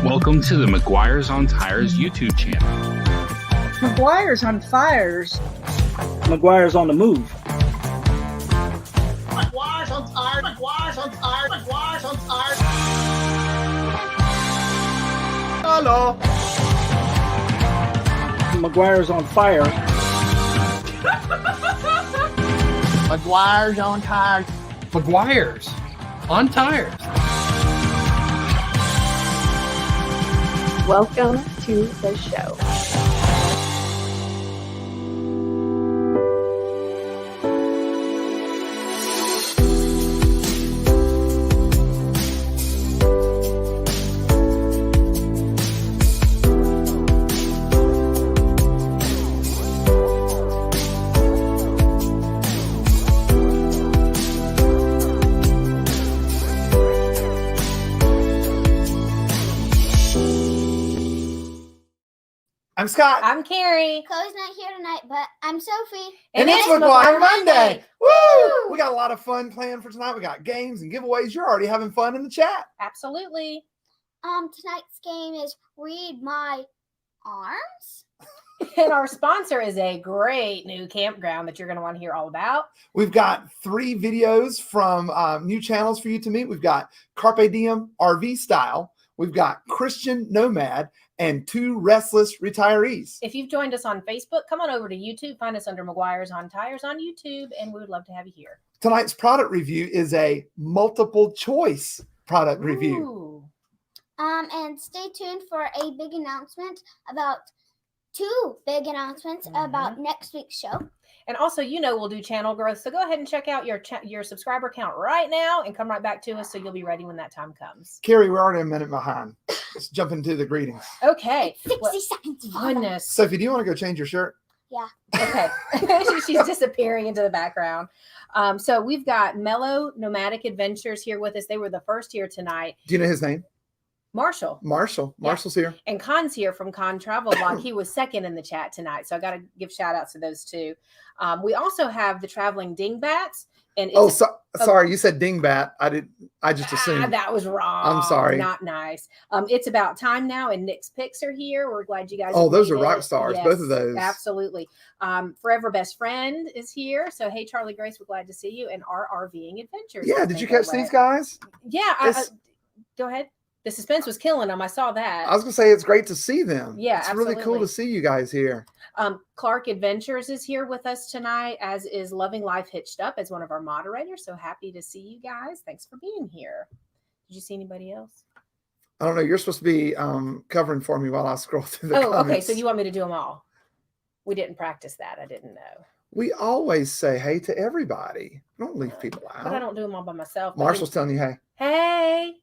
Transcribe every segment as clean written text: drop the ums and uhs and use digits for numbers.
Welcome to the McGuire's on Tires YouTube channel. McGuire's on fires. McGuire's on the move. McGuire's on tires. McGuire's on tires. McGuire's on tires. Hello. McGuire's on fire. McGuire's on tires. McGuire's on tires. Welcome to the show. I'm Scott. I'm Carrie. Chloe's not here tonight, but I'm Sophie. And it's McGuire Monday. Woo! We got a lot of fun planned for tonight. We got games and giveaways. You're already having fun in the chat. Absolutely. Tonight's game is Read My Arms. And our sponsor is a great new campground that you're going to want to hear all about. We've got 3 videos from new channels for you to meet. We've got Carpe Diem RV Style. We've got Christian Nomad and 2 Restless Retirees. If you've joined us on Facebook, come on over to YouTube. Find us under McGuire's on Tires on YouTube, and we would love to have you here. Tonight's product review is a multiple choice product review. Ooh. And stay tuned for a big announcement about 2 big announcements about next week's show. And also, we'll do channel growth. So go ahead and check out your subscriber count right now and come right back to us so you'll be ready when that time comes. Carrie, we're already a minute behind. Let's jump into the greetings. Okay. 60 seconds. Goodness. Sophie, do you want to go change your shirt? Yeah. Okay. She's disappearing into the background. So we've got Mellow Nomadic Adventures here with us. They were the first here tonight. Do you know his name? Marshall. Marshall's here. And Con's here from Con Travel Vlog. He was second in the chat tonight. So I got to give shout outs to those 2. We also have the traveling Dingbats. And sorry, you said Dingbat. I just assumed. That was wrong. I'm sorry. Not nice. It's about time now, and Nick's picks are here. We're glad you guys. Oh, those are rock stars. Yes, both of those. Absolutely. Forever Best Friend is here. So hey, Charlie Grace, we're glad to see you. And our RVing Adventures. Yeah, did you catch these guys? Yeah. Go ahead. The suspense was killing them. I saw that. I was going to say it's great to see them. Yeah, it's absolutely. really cool to see you guys here. Clark Adventures is here with us tonight, as is Loving Life Hitched Up as one of our moderators. So happy to see you guys. Thanks for being here. Did you see anybody else? I don't know. You're supposed to be covering for me while I scroll through the comments. Okay. So you want me to do them all? We didn't practice that. I didn't know. We always say hey to everybody. Don't leave people out. But I don't do them all by myself. Marshall's telling you hey. Hey.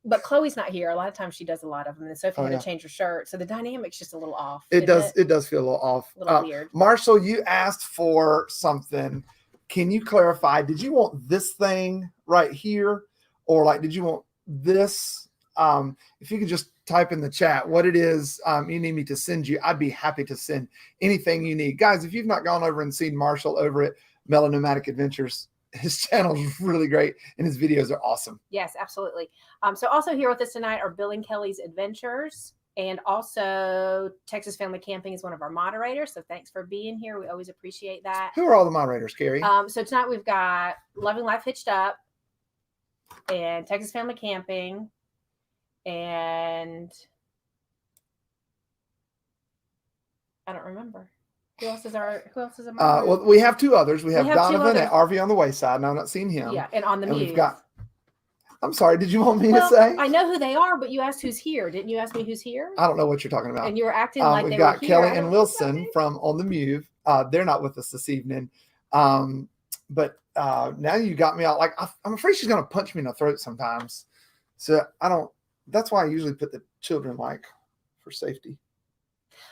But Chloe's not here. A lot of times she does a lot of them. And Sophie had yeah. to change her shirt. So the dynamic's just a little off. It does feel a little off. A little weird. Marshall, you asked for something. Can you clarify? Did you want this thing right here? Or did you want this? If you could just type in the chat what it is you need me to send you, I'd be happy to send anything you need. Guys, if you've not gone over and seen Marshall over at Mellow Nomadic Adventures, his channel is really great and his videos are awesome. Yes, absolutely. So also here with us tonight are Bill and Kelly's Adventures, and also Texas Family Camping is one of our moderators. So thanks for being here. We always appreciate that. Who are all the moderators, Carrie? So tonight we've got Loving Life Hitched Up and Texas Family Camping, and I don't remember. Who else is a moderator? Well, we have 2 others. We have 2 Donovan others. at RV on the Wayside, and I've not seen him. Yeah, and on the mute. We've got. I'm sorry. Did you want me to say? I know who they are, but you asked who's here. Didn't you ask me who's here? I don't know what you're talking about. And you were acting like we've they got were here. Kelly and Wilson from On the Move. They're not with us this evening. But now you got me out. I'm afraid she's going to punch me in the throat sometimes. So that's why I usually put the children for safety.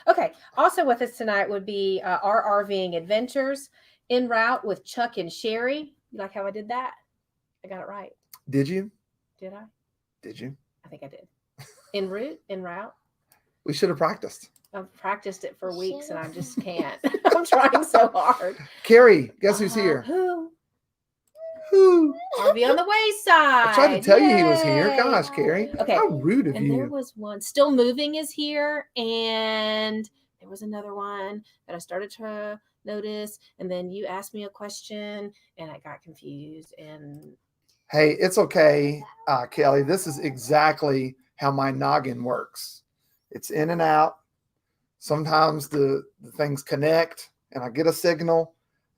Okay. Also with us tonight would be our RVing Adventures en route with Chuck and Sherry. You like how I did that? I got it right. Did you? Did I? Did you? I think I did. En route. We should have practiced. I've practiced it for weeks and I just can't. I'm trying so hard. Carrie, guess who's here? Who? Whew. RV on the wayside. I tried to tell you he was here. Yay. Gosh, Carrie. Okay. How rude of And there you. was one. Still Moving is here. And there was another one that I started to notice. And then you asked me a question and I got confused. And Hey, it's okay, Kelly. This is exactly how my noggin works. It's in and out. Sometimes the things connect and I get a signal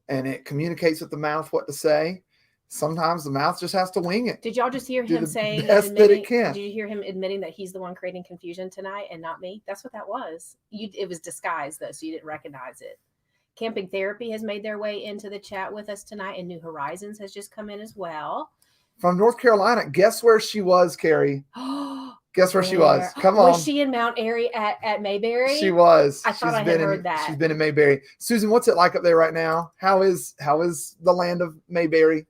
and it communicates with the mouth what to say. Sometimes the mouth just has to wing it. did y'all just hear Do him the saying, best that it can. did you hear him admitting that he's the one creating confusion tonight and not me? That's what that was. It was disguised though, so you didn't recognize it. Camping Therapy has made their way into the chat with us tonight, and New Horizons has just come in as well. From North Carolina. Guess where she was, Carrie? Guess where she was? Come on. Was she in Mount Airy at Mayberry? She was. I thought I had heard that. She's been in Mayberry. Susan, what's it like up there right now? How is the land of Mayberry?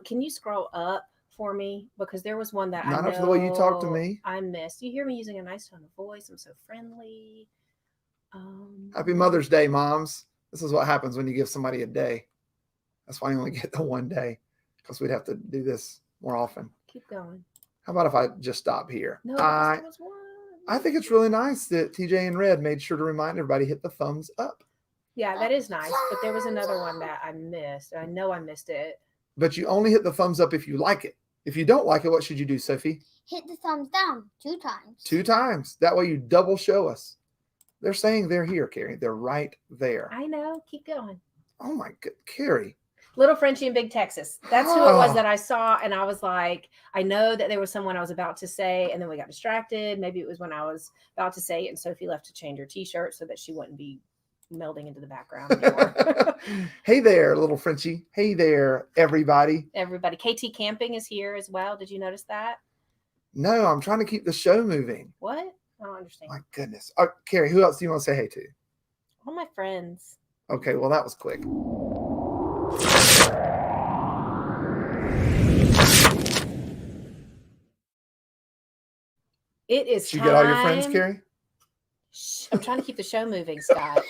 Can you scroll up for me? Because there was one that Not I after the way you talk to me. I missed. You hear me using a nice tone of voice. I'm so friendly. Happy Mother's Day, moms. This is what happens when you give somebody a day. That's why you only get the one day, because we'd have to do this more often. Keep going. How about if I just stop here? No, there was one. I think it's really nice that TJ and Red made sure to remind everybody hit the thumbs up. Yeah, that is nice. But there was another one that I missed. I know I missed it. But you only hit the thumbs up if you like it. If you don't like it, what should you do, Sophie? Hit the thumbs down 2 times. 2 times. That way you double show us. They're saying they're here, Carrie. They're right there. I know. Keep going. Oh my God, Carrie. Little Frenchie in Big Texas. That's who it was that I saw. And I was like, I know that there was someone I was about to say, and then we got distracted. Maybe it was when I was about to say it, and Sophie left to change her t-shirt so that she wouldn't be melding into the background anymore. Hey there, little Frenchie. Hey there, everybody. Everybody. KT Camping is here as well. Did you notice that? No, I'm trying to keep the show moving. What? I don't understand. My goodness. Carrie, who else do you want to say hey to? All my friends. Okay, well, that was quick. It is Did you time. get all your friends, Carrie? Shh, I'm trying to keep the show moving, Scott.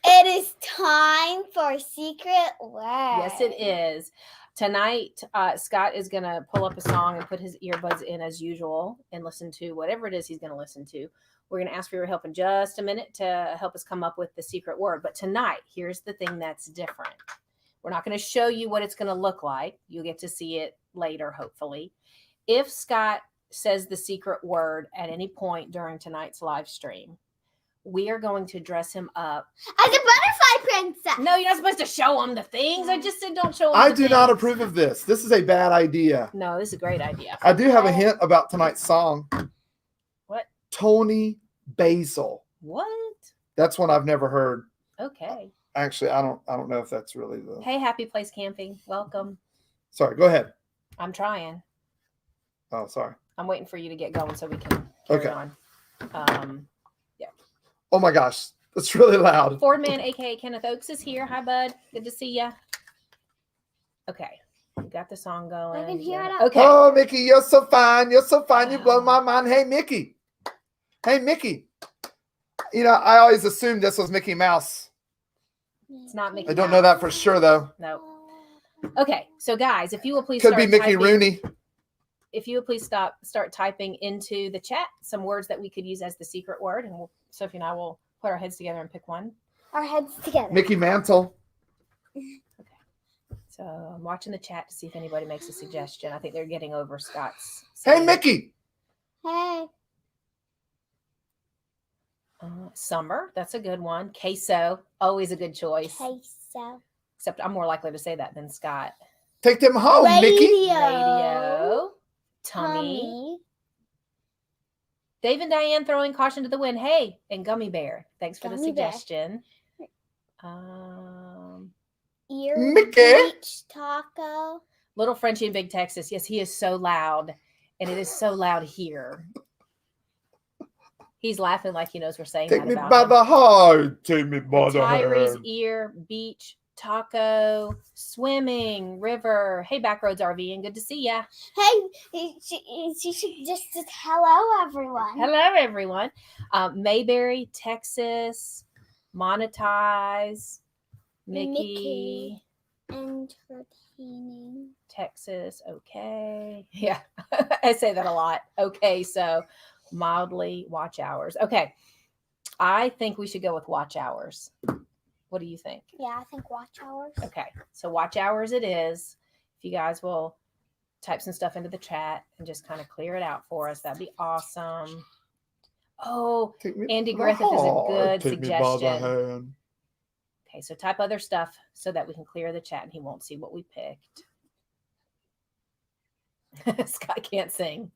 It is time for Secret Word. Yes, it is. Tonight, Scott is going to pull up a song and put his earbuds in as usual and listen to whatever it is he's going to listen to. We're going to ask for your help in just a minute to help us come up with the secret word. But tonight, here's the thing that's different. We're not going to show you what it's going to look like. You'll get to see it later, hopefully. If Scott says the secret word at any point during tonight's live stream, we are going to dress him up as a butterfly princess. No, you're not supposed to show him the things. I just said don't show him I the do things. not approve of this. This is a bad idea. No, this is a great idea. I do have a hint about tonight's song. What? Tony Basil. What? That's one I've never heard. Okay. Actually, I don't know if that's really the. Hey, Happy Place Camping. Welcome. Sorry, go ahead. I'm trying. Oh, sorry. I'm waiting for you to get going so we can carry on. Oh my gosh, that's really loud. Ford Man, aka Kenneth Oakes, is here. Hi, bud. Good to see ya. Okay, we got the song going. I can hear it. Okay. Oh, Mickey, you're so fine. You're so fine. You blow my mind. Hey, Mickey. Hey, Mickey. You know, I always assumed this was Mickey Mouse. It's not Mickey. I don't know that for sure, though. No. Okay, so guys, if you will please Could start be Mickey typing, Rooney. If you would please start typing into the chat some words that we could use as the secret word, and Sophie and I will put our heads together and pick one. Our heads together. Mickey Mantle. Okay. So I'm watching the chat to see if anybody makes a suggestion. I think they're getting over Scott's. Hey, Mickey. Hey. Summer. That's a good one. Queso. Always a good choice. Queso. Except I'm more likely to say that than Scott. Take them home, Mickey. Radio. Tummy. Dave and Diane throwing caution to the wind. Hey, and Gummy Bear. Thanks for the suggestion. Ear. Mickey. Beach taco. Little Frenchie in Big Texas. Yes, he is so loud. And it is so loud here. He's laughing like he knows we're saying Take that me about by him. the heart. Take me by the Tyrese heart. ear, beach, taco, swimming, river. Hey, Backroads RV, and good to see ya. Hey, she should just hello, everyone. Hello, everyone. Mayberry, Texas, monetize, Mickey. entertaining. Texas, okay. Yeah, I say that a lot. Okay, so mildly watch hours. Okay, I think we should go with watch hours. What do you think? Yeah, I think watch hours. Okay, so watch hours it is. If you guys will type some stuff into the chat and just kind of clear it out for us, that'd be awesome. Oh, Andy Griffith is a good suggestion. Okay, so type other stuff so that we can clear the chat and he won't see what we picked. Scott can't sing.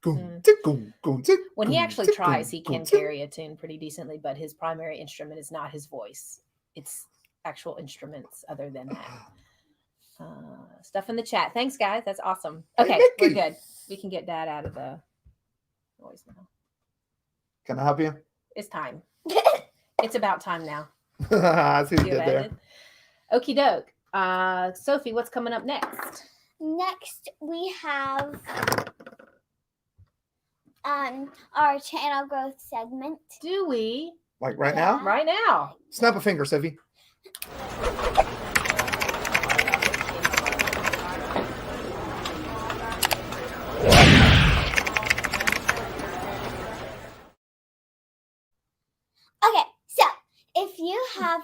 When he actually tries, he can carry a tune pretty decently, but his primary instrument is not his voice. It's actual instruments other than that. Stuff in the chat. Thanks, guys. That's awesome. Okay, we're good. We can get Dad out of the noise now. Can I help you? It's time. It's about time now. I see what you did there. Okie doke. Sophie, what's coming up next? Next, we have our channel growth segment. Do we? Like right now? Right now. Snap a finger, Sophie. Okay, so if you have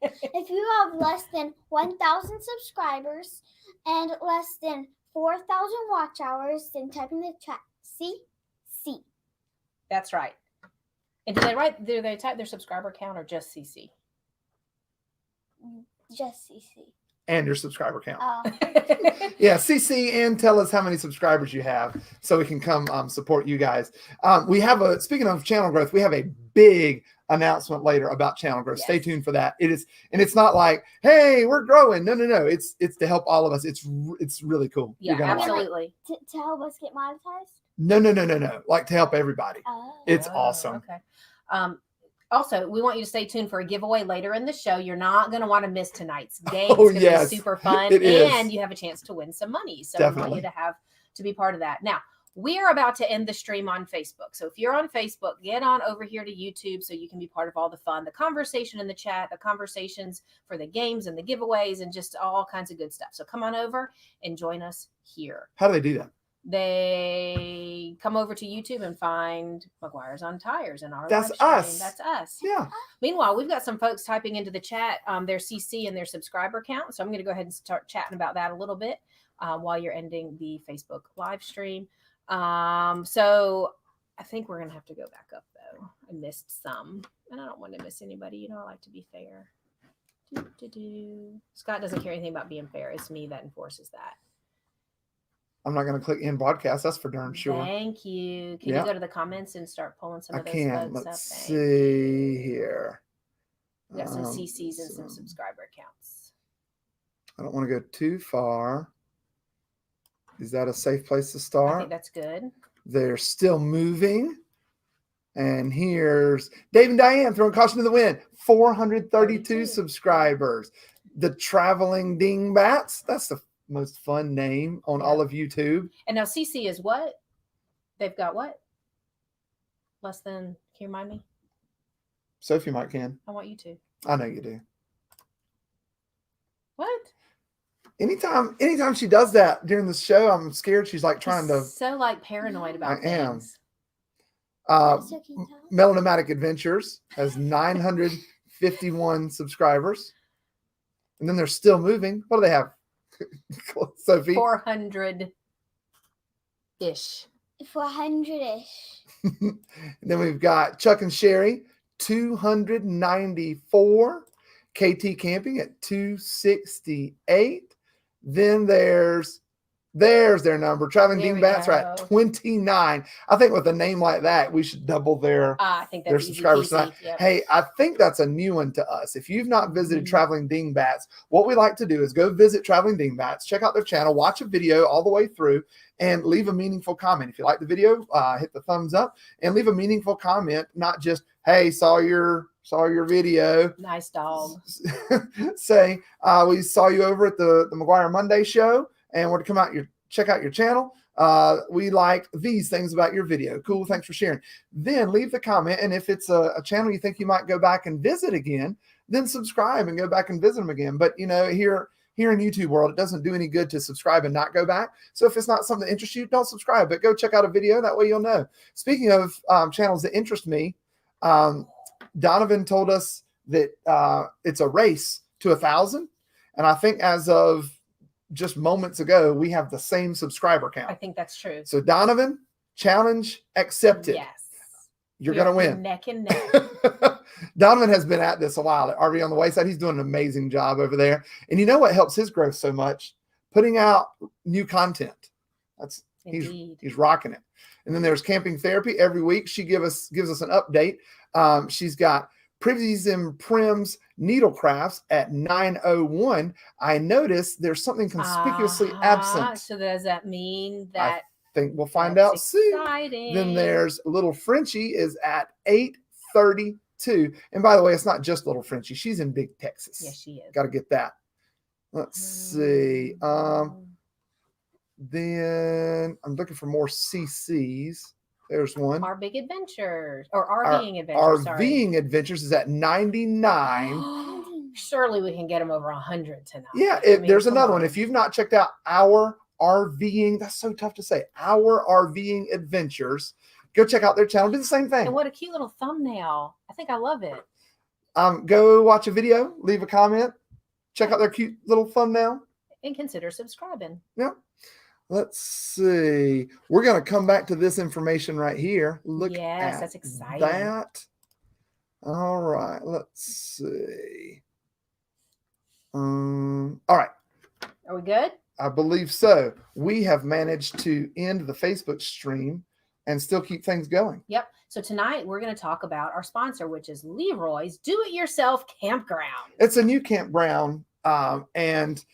if you have less than 1,000 subscribers and less than 4,000 watch hours, then type in the chat CC. That's right. And do they type their subscriber count or just CC? Just CC. And your subscriber count. Oh. Yeah, CC and tell us how many subscribers you have so we can come support you guys. We have speaking of channel growth, we have a big announcement later about channel growth. Yes. Stay tuned for that. It's not like, hey, we're growing. No. It's to help all of us. It's really cool. Yeah, absolutely. To help us get monetized? No. Like to help everybody. Oh. It's awesome. Okay. Also, we want you to stay tuned for a giveaway later in the show. You're not going to want to miss tonight's game. It's going to be super fun. And you have a chance to win some money. So Definitely. We want you to be part of that. Now, we are about to end the stream on Facebook. So if you're on Facebook, get on over here to YouTube so you can be part of all the fun, the conversation in the chat, the conversations for the games and the giveaways and just all kinds of good stuff. So come on over and join us here. How do they do that? They come over to YouTube and find McGuire's on Tires and our That's live us. stream. That's us. Yeah. Meanwhile, we've got some folks typing into the chat their CC and their subscriber count. So I'm going to go ahead and start chatting about that a little bit while you're ending the Facebook live stream. So I think we're going to have to go back up though. I missed some and I don't want to miss anybody. You know, I like to be fair. Scott doesn't care anything about being fair. It's me that enforces that. I'm not going to click end broadcast. That's for darn sure. Thank you. Can you go to the comments and start pulling some of those folks up? Let's see here. We got some CCs and some subscriber accounts. I don't want to go too far. Is that a safe place to start? I think that's good. They're still moving. And here's Dave and Diane throwing caution to the wind. 432 subscribers. The Traveling Dingbats. That's the most fun name on all of YouTube. And now CC is what? They've got what? Less than, can you remind me? Sophie might can. I want you to. I know you do. What? Anytime she does that during the show, I'm scared she's like trying to. So like paranoid about things. Melanomatic Adventures has 951 subscribers. And then they're still moving. What do they have? Sophie? 400-ish. 400-ish. Then we've got Chuck and Sherry, 294. KT Camping at 268. Then there's their number. Traveling Dingbats are at 29. I think with a name like that, we should double their subscribers. Yep. Hey, I think that's a new one to us. If you've not visited Traveling Dingbats, what we like to do is go visit Traveling Dingbats, check out their channel, watch a video all the way through, and leave a meaningful comment. If you like the video, hit the thumbs up and leave a meaningful comment, not just, hey, saw your video. Nice dog. Say, we saw you over at the McGuire Monday show and we're to come out check out your channel. We like these things about your video. Cool. Thanks for sharing. Then leave the comment. And if it's a channel you think you might go back and visit again, then subscribe and go back and visit them again. But here in YouTube world, it doesn't do any good to subscribe and not go back. So if it's not something that interests you, don't subscribe, but go check out a video. That way you'll know. Speaking of channels that interest me, Donovan told us that it's a race to 1,000. And I think as of just moments ago, we have the same subscriber count. I think that's true. So Donovan, challenge accepted. Yes. You're going to win. Neck and neck. Donovan has been at this a while at RV on the Wayside. He's doing an amazing job over there. And you know what helps his growth so much? Putting out new content. He's rocking it. And then there's camping therapy every week. She gives us an update. She's got Privies and Prim's needle crafts at 9:01. I noticed there's something conspicuously absent. So does that mean that? I think we'll find out soon. Exciting. Then there's Little Frenchie is at 8:32. And by the way, it's not just Little Frenchie. She's in Big Texas. Yes, she is. Got to get that. Let's see. Then I'm looking for more CCs. There's one. Our Big Adventures or RVing Adventures. RVing Adventures is at 99. Surely we can get them over 100 tonight. Yeah, there's another one. If you've not checked out Our RVing, that's so tough to say. Our RVing Adventures. Go check out their channel. Do the same thing. And what a cute little thumbnail. I think I love it. Go watch a video, leave a comment, check out their cute little thumbnail. And consider subscribing. Yeah. Let's see. We're going to come back to this information right here. Look at that's exciting. that. All right. Let's see. All right. Are we good? I believe so. We have managed to end the Facebook stream and still keep things going. Yep. So tonight we're going to talk about our sponsor, which is Leroy's Do-It-Yourself Campground. It's a new campground, and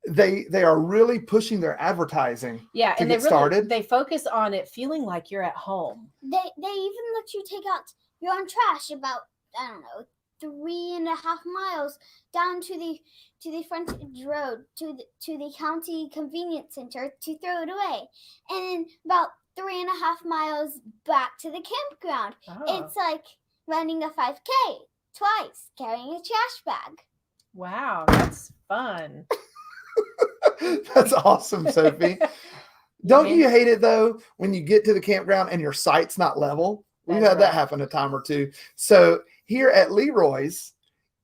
they are really pushing their advertising. Yeah, to and get started. They focus on it feeling like you're at home. They even let you take out your own trash about, I don't know, 3.5 miles down to the frontage road to the county convenience center to throw it away, and then about 3.5 miles back to the campground. Oh. It's like running a 5K twice, carrying a trash bag. Wow, that's fun. That's awesome, Sophie. Don't you hate it though when you get to the campground and your site's not level? We've had that happen a time or two. So here at Leroy's,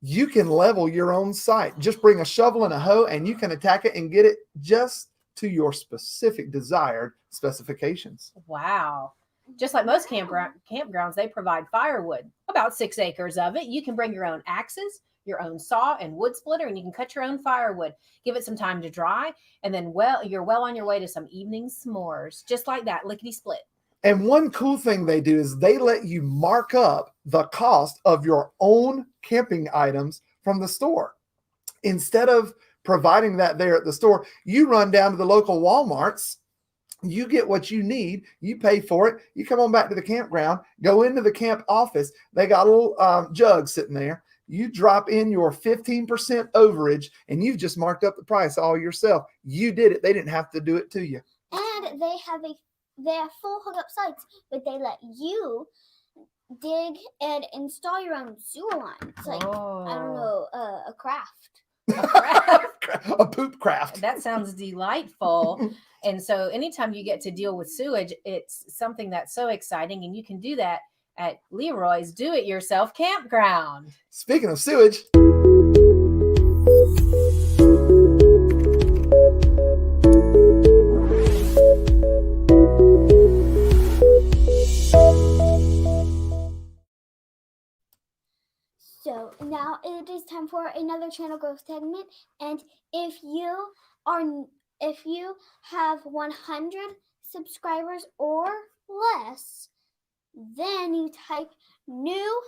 you can level your own site. Just bring a shovel and a hoe and you can attack it and get it just to your specific desired specifications. Wow. Just like most campgrounds, they provide firewood, about 6 acres of it. You can bring your own axes, your own saw and wood splitter, and you can cut your own firewood. Give it some time to dry, and then you're well on your way to some evening s'mores. Just like that, lickety split. And one cool thing they do is they let you mark up the cost of your own camping items from the store. Instead of providing that there at the store, you run down to the local Walmarts, you get what you need, you pay for it, you come on back to the campground, go into the camp office, they got a little jug sitting there, you drop in your 15% overage, and you've just marked up the price all yourself. You did it. They didn't have to do it to you. And they have full hookup sites, but they let you dig and install your own sewer line. It's like, I don't know, a craft. A poop craft. That sounds delightful. And so anytime you get to deal with sewage, it's something that's so exciting, and you can do that at Leroy's Do-It-Yourself Campground. Speaking of sewage, so now it is time for another channel growth segment, and if you have 100 subscribers or less, then you type new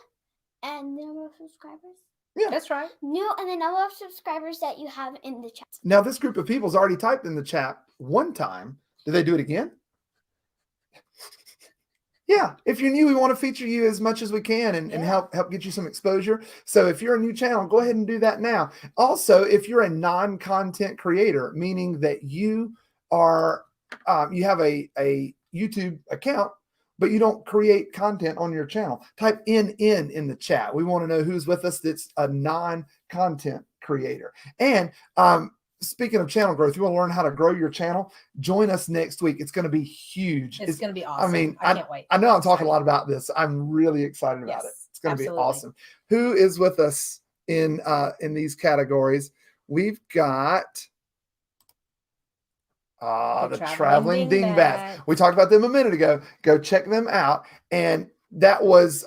and the number of subscribers. Yeah, that's right. New and the number of subscribers that you have in the chat. Now, this group of people's already typed in the chat one time. Do they do it again? Yeah. If you're new, we want to feature you as much as we can and help get you some exposure. So if you're a new channel, go ahead and do that now. Also, if you're a non-content creator, meaning that you are you have a YouTube account, but you don't create content on your channel. Type in the chat. We want to know who's with us that's a non-content creator. And speaking of channel growth, you want to learn how to grow your channel? Join us next week. It's going to be huge. It's going to be awesome. I mean, I can't wait. I know I'm talking a lot about this. I'm really excited about it. It's going to be awesome. Who is with us in these categories? We've got the Traveling Dingbats. We talked about them a minute ago. Go check them out. And that was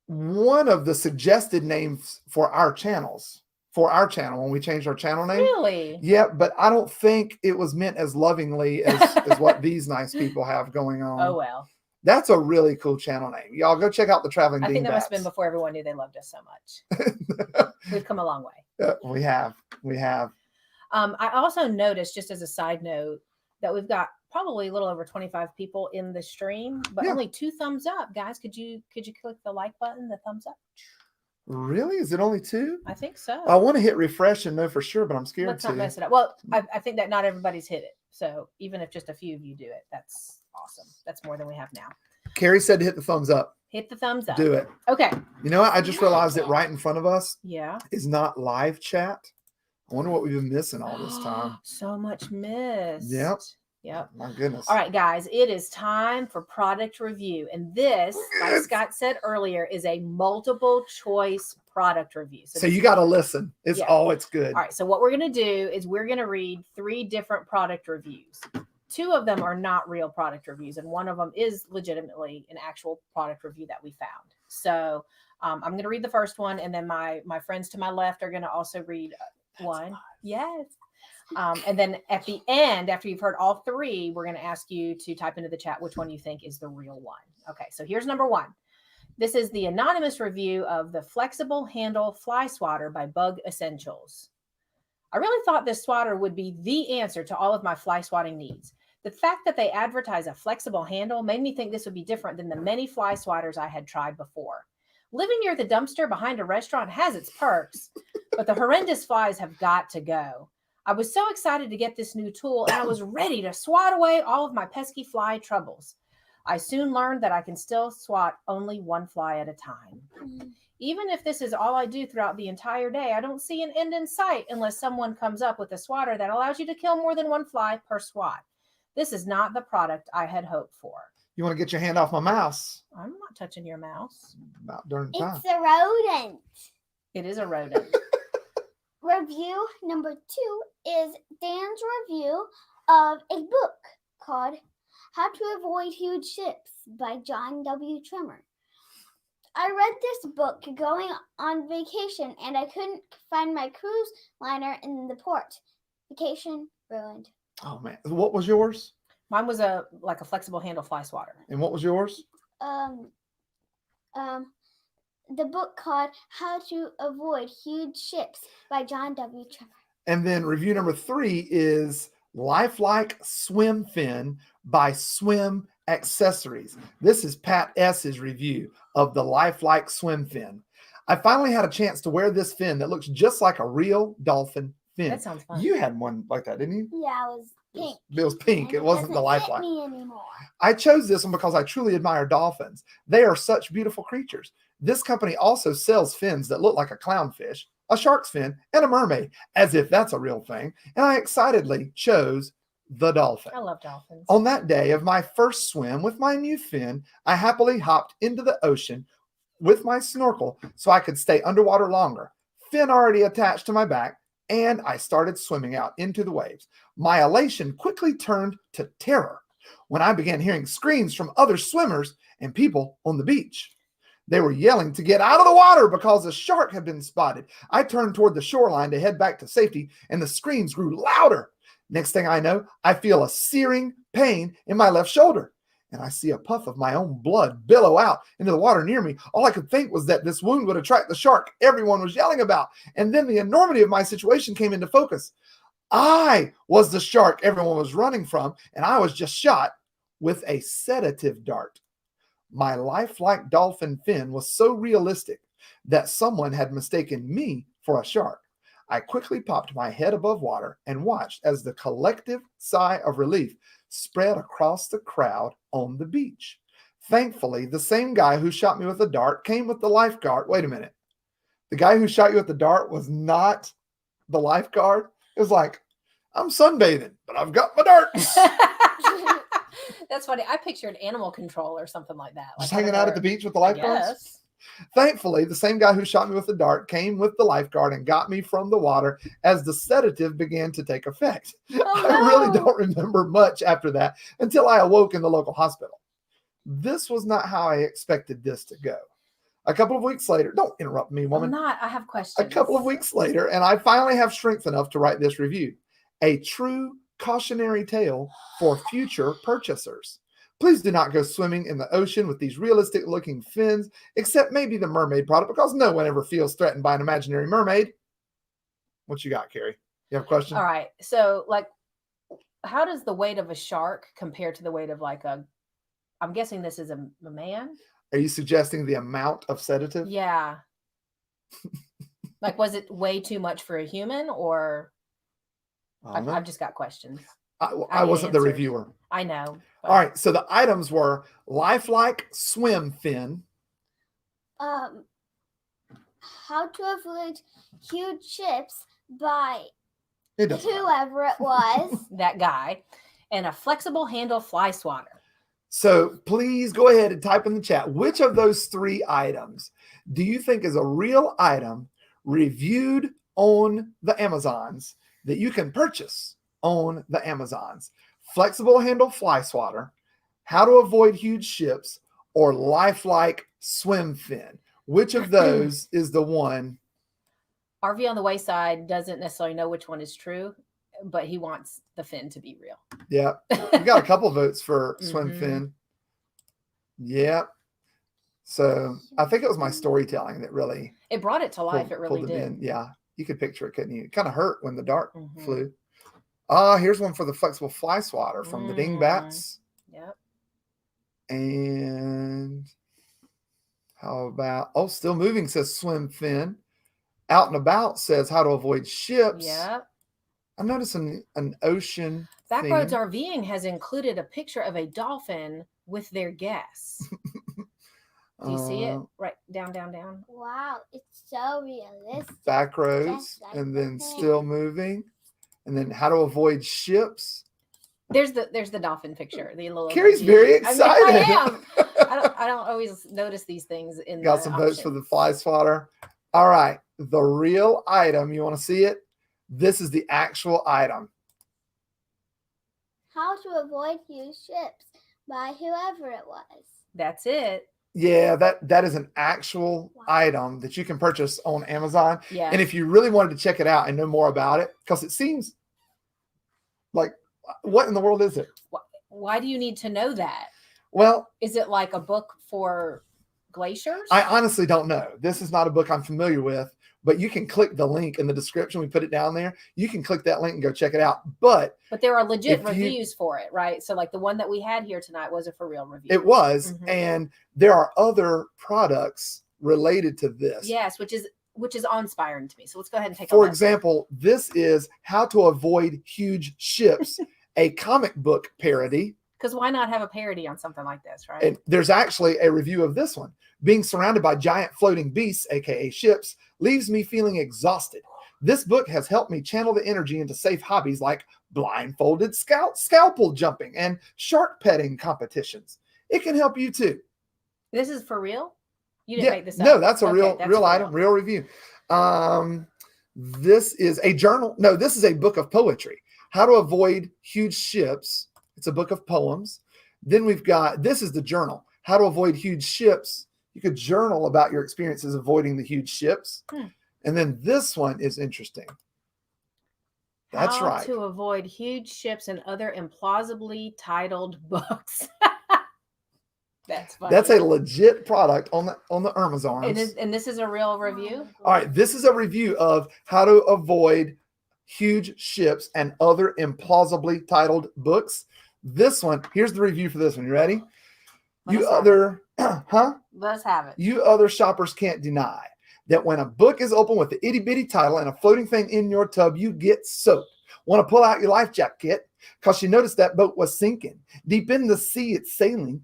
one of the suggested names for our channels. For our channel when we changed our channel name. Really? Yeah, but I don't think it was meant as lovingly as what these nice people have going on. Oh, well. That's a really cool channel name. Y'all go check out the Traveling Dingbats. I think that must have been before everyone knew they loved us so much. We've come a long way. We have. I also noticed, just as a side note, that we've got probably a little over 25 people in the stream, but only 2 thumbs up. Guys, could you click the like button, the thumbs up? Really? Is it only 2? I think so. I want to hit refresh and know for sure, but I'm scared Let's not mess it up. Well, I think that not everybody's hit it. So even if just a few of you do it, that's awesome. That's more than we have now. Carrie said to hit the thumbs up. Hit the thumbs up. Do it. Okay. You know what? I just realized that right in front of us is not live chat. I wonder what we've been missing all this time. So much missed. Yep. My goodness. All right, guys, it is time for product review. And this, like Scott said earlier, is a multiple choice product review. So you got to listen. It's it's good. All right. So what we're going to do is we're going to read 3 different product reviews. 2 of them are not real product reviews, and one of them is legitimately an actual product review that we found. So I'm going to read the first one, and then my friends to my left are going to also read one. Yes. And then at the end, after you've heard all 3, we're going to ask you to type into the chat which one you think is the real one. Okay, so here's number 1. This is the anonymous review of the Flexible Handle Fly Swatter by Bug Essentials. I really thought this swatter would be the answer to all of my fly swatting needs. The fact that they advertise a flexible handle made me think this would be different than the many fly swatters I had tried before. Living near the dumpster behind a restaurant has its perks, but the horrendous flies have got to go. I was so excited to get this new tool, and I was ready to swat away all of my pesky fly troubles. I soon learned that I can still swat only 1 fly at a time. Even if this is all I do throughout the entire day, I don't see an end in sight unless someone comes up with a swatter that allows you to kill more than 1 fly per swat. This is not the product I had hoped for. You want to get your hand off my mouse? I'm not touching your mouse. About darn time. It's a rodent. It is a rodent. Review number 2 is Dan's review of a book called How to Avoid Huge Ships by John W. Trimmer. I read this book going on vacation, and I couldn't find my cruise liner in the port. Vacation ruined. Oh man, what was yours? Mine was a flexible handle fly swatter. And what was yours? The book called How to Avoid Huge Ships by John W. Trimmer. And then review number 3 is Lifelike Swim Fin by Swim Accessories. This is Pat S.'s review of the Lifelike Swim Fin. I finally had a chance to wear this fin that looks just like a real dolphin fin. That sounds fun. You had one like that, didn't you? Yeah, it was pink. It was pink. It wasn't the Lifelike. Me anymore. I chose this one because I truly admire dolphins. They are such beautiful creatures. This company also sells fins that look like a clownfish, a shark's fin, and a mermaid, as if that's a real thing. And I excitedly chose the dolphin. I love dolphins. On that day of my first swim with my new fin, I happily hopped into the ocean with my snorkel so I could stay underwater longer. Fin already attached to my back, and I started swimming out into the waves. My elation quickly turned to terror when I began hearing screams from other swimmers and people on the beach. They were yelling to get out of the water because a shark had been spotted. I turned toward the shoreline to head back to safety, and the screams grew louder. Next thing I know, I feel a searing pain in my left shoulder, and I see a puff of my own blood billow out into the water near me. All I could think was that this wound would attract the shark everyone was yelling about, and then the enormity of my situation came into focus. I was the shark everyone was running from, and I was just shot with a sedative dart. My lifelike dolphin fin was so realistic that someone had mistaken me for a shark. I quickly popped my head above water and watched as the collective sigh of relief spread across the crowd on the beach. Thankfully, the same guy who shot me with a dart came with the lifeguard. Wait a minute. The guy who shot you with the dart was not the lifeguard. It was like, I'm sunbathing, but I've got my darts. That's funny. I pictured animal control or something like that. Just hanging out at the beach with the lifeguards? Yes. Thankfully, the same guy who shot me with the dart came with the lifeguard and got me from the water as the sedative began to take effect. I really don't remember much after that until I awoke in the local hospital. This was not how I expected this to go. A couple of weeks later, don't interrupt me, woman. I'm not. I have questions. A couple of weeks later, and I finally have strength enough to write this review. A true cautionary tale for future purchasers. Please do not go swimming in the ocean with these realistic looking fins, except maybe the mermaid product, because no one ever feels threatened by an imaginary mermaid. What you got, Carrie? You have a question? All right. So, like, how does the weight of a shark compare to the weight of like I'm guessing this is a man? Are you suggesting the amount of sedative? Yeah. Like, was it way too much for a human, or I've just got questions. I wasn't the reviewer. I know. But... All right. So the items were lifelike swim fin. How to avoid huge ships by whoever it was. That guy. And a flexible handle fly swatter. So please go ahead and type in the chat. Which of those 3 items do you think is a real item reviewed on the Amazons that you can purchase on the Amazons? Flexible handle fly swatter, how to avoid huge ships, or lifelike swim fin? Which of those is the one? RV on the Wayside doesn't necessarily know which one is true, but he wants the fin to be real. Yeah. We got a couple votes for swim fin. Yeah. So I think it was my storytelling that really... It brought it to life. It really did. Yeah. You could picture it, couldn't you? It kind of hurt when the dart flew. Here's one for the flexible fly swatter from the Dingbats. Yep. And how about, Still Moving says swim fin. Out and About says how to avoid ships. Yep. I'm noticing an ocean Backroads theme. RVing has included a picture of a dolphin with their guests. Do you see it? Right, down. Wow, it's so realistic. Backroads, and then Still Moving, and then how to avoid ships. There's the dolphin picture. The little Carrie's very excited. I am. I don't always notice these things in. Got some votes for the fly swatter. All right, the real item. You want to see it? This is the actual item. How to avoid huge ships by whoever it was. That's it. Yeah, that is an actual item that you can purchase on Amazon. Yeah. And if you really wanted to check it out and know more about it, because it seems like, what in the world is it? Why do you need to know that? Well, is it like a book for glaciers? I honestly don't know. This is not a book I'm familiar with, but you can click the link in the description. We put it down there. You can click that link and go check it out. But there are legit reviews for it, right? So like the one that we had here tonight was a for real review. It was. And there are other products related to this. Yes, which is awe-inspiring to me. So let's go ahead and take a look. look. For example, this is How to Avoid Huge Ships, a comic book parody. Because why not have a parody on something like this, right? And there's actually a review of this one. Being surrounded by giant floating beasts, aka ships, leaves me feeling exhausted. This book has helped me channel the energy into safe hobbies like blindfolded scalpel jumping and shark petting competitions. It can help you too. This is for real? You didn't make this up? No, that's a real item, real review. This is a journal. No, this is a book of poetry. How to Avoid Huge Ships. It's a book of poems. Then we've got, this is the journal. How to Avoid Huge Ships. You could journal about your experiences avoiding the huge ships. And then this one is interesting. That's right. How to Avoid Huge Ships and Other Implausibly Titled Books. That's funny. That's a legit product on the Amazon. And this is a real review? All right. This is a review of how to avoid huge ships and other implausibly titled books. This one, here's the review for this one. You ready? Let's have it. You other shoppers can't deny that when a book is open with the itty bitty title and a floating thing in your tub, you get soaked. Want to pull out your life jacket? because she noticed that boat was sinking. Deep in the sea, it's sailing.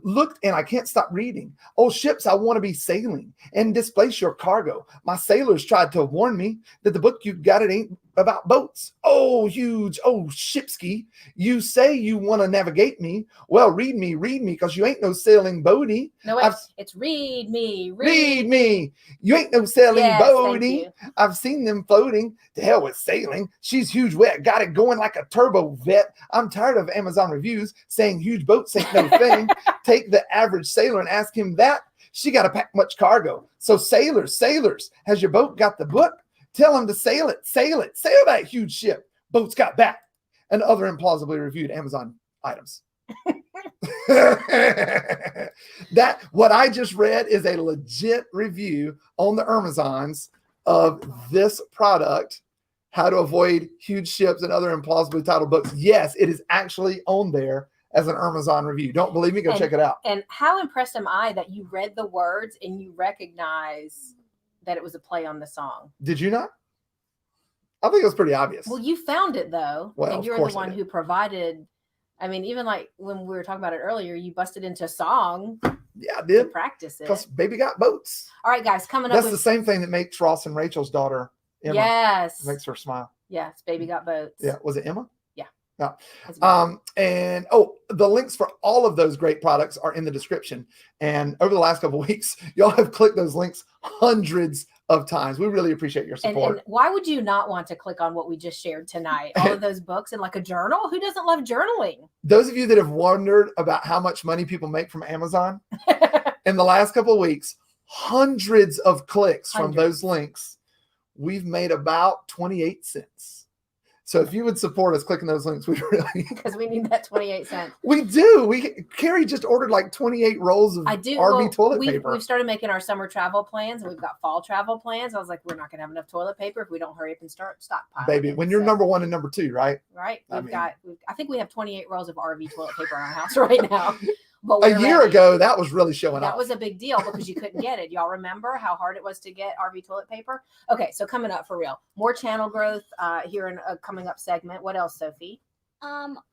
Looked and I can't stop reading. Oh, ships, I want to be sailing and displace your cargo. My sailors tried to warn me that the book you got, it ain't about boats. Oh, huge. Oh, shipski. You say you want to navigate me. Well, read me, because you ain't no sailing boaty. No, wait, it's read me. Read me. You ain't no sailing Yes, boaty. thank you. I've seen them floating. To hell with sailing. She's huge wet. Got it going like a turbo vet. I'm tired of Amazon reviews saying huge boats ain't no thing. Take the average sailor and ask him that. She got to pack much cargo. So sailors, has your boat got the book? Tell them to sail it. Sail that huge ship. Boat's got back. And other implausibly reviewed Amazon items. That what I just read is a legit review on the Amazons of this product, how to avoid huge ships and other implausibly titled books. Yes, it is actually on there as an Amazon review. Don't believe me? Go check it out. And how impressed am I that you read the words and you recognize that it was a play on the song? Did you not? I think it was pretty obvious. Well, you found it though, Well, and you're the one who provided. I mean, even like when we were talking about it earlier, you busted into a song. Yeah, I To did. practice it. Because baby got boats. All right, guys, coming That's up. the same thing that makes Ross and Rachel's daughter Emma. Yes. Makes her smile. Yes, baby got boats. Yeah. Was it Emma? Yeah. No. That's about it. And the links for all of those great products are in the description. And over the last couple of weeks, y'all have clicked those links hundreds of times. We really appreciate your support. And why would you not want to click on what we just shared tonight? All of those books and like a journal? Who doesn't love journaling? Those of you that have wondered about how much money people make from Amazon, in the last couple of weeks, hundreds of clicks from those links, we've made about 28 cents. So if you would support us clicking those links, we really, because we need that 28 cents. We do. Carrie just ordered like 28 rolls of RV toilet paper. We've started making our summer travel plans, and we've got fall travel plans. I was like, we're not going to have enough toilet paper if we don't hurry up and start stockpiling. Baby, when you're number one and number two, right? Right. I think we have 28 rolls of RV toilet paper in our house right now. But a year ago, that was really showing up. That was a big deal because you couldn't get it. Y'all remember how hard it was to get RV toilet paper? Okay, so coming up for real, more channel growth here in a coming up segment. What else, Sophie?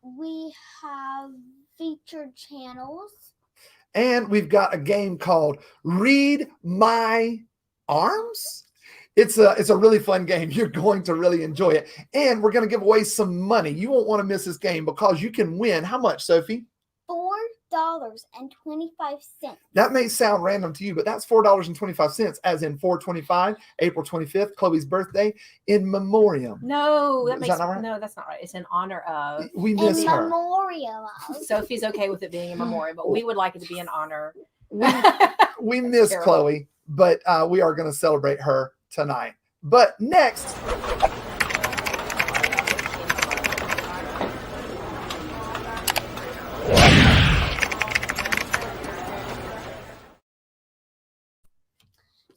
We have featured channels. And we've got a game called Read My Arms. It's a really fun game. You're going to really enjoy it. And we're going to give away some money. You won't want to miss this game because you can win. How much, Sophie? $4.25. That may sound random to you, but that's $4.25, as in 4/25, April 25th, Chloe's birthday, in memoriam. No, Is that not right? No, that's not right. It's in honor of. We miss her. Memorial of. Sophie's okay with it being a memorial, but we would like it to be in honor. We miss Terrible. Chloe, but we are going to celebrate her tonight. But next.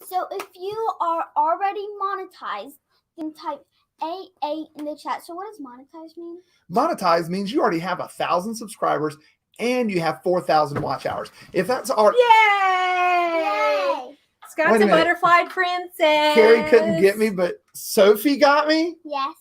So if you are already monetized, then type AA in the chat. So what does monetize mean? Monetize means you already have 1,000 subscribers and you have 4,000 watch hours. If that's our Yay! Scott's a butterfly princess. Carrie couldn't get me, but Sophie got me. Yes.